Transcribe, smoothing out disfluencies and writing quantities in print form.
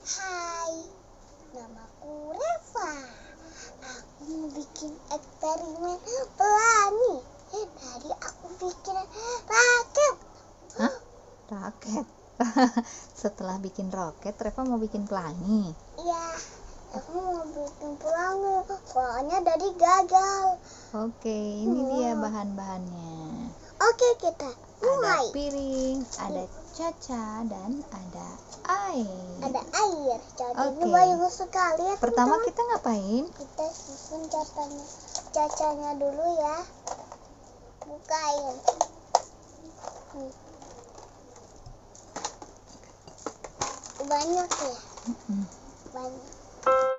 Hai, namaku Rheva. Aku mau bikin eksperimen pelangi. Tadi aku bikin raket. Hah? Raket? Setelah bikin roket, Rheva mau bikin pelangi. Iya, aku mau bikin pelangi. Soalnya tadi gagal. Oke, ini dia bahan-bahannya. Oke, kita Ada mulai. piring, ada caca, dan ada air. Ada air. Jadi Oke. banyak sekali ya, Pertama teman-teman. kita ngapain? Kita susun cacanya dulu ya. Bukain. Nih. Banyak ya? Banyak.